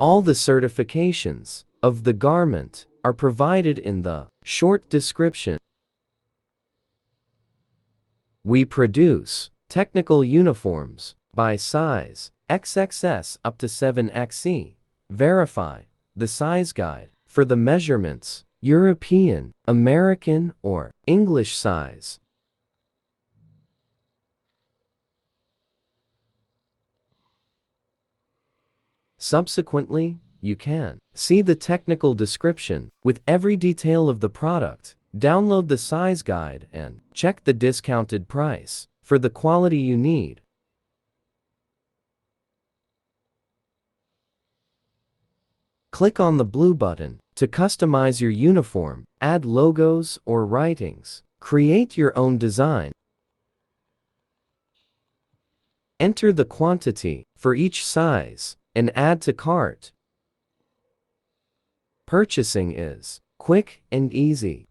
All the certifications of the garment are provided in the short description. We produce technical uniforms by size XXS up to 7XE. Verify the size guide for the measurements European, American, or English size. Subsequently, you can see the technical description with every detail of the product, download the size guide, and check the discounted price for the quality you need. Click on the blue button to customize your uniform, add logos or writings, create your own design. Enter the quantity for each size and add to cart. Purchasing is quick and easy.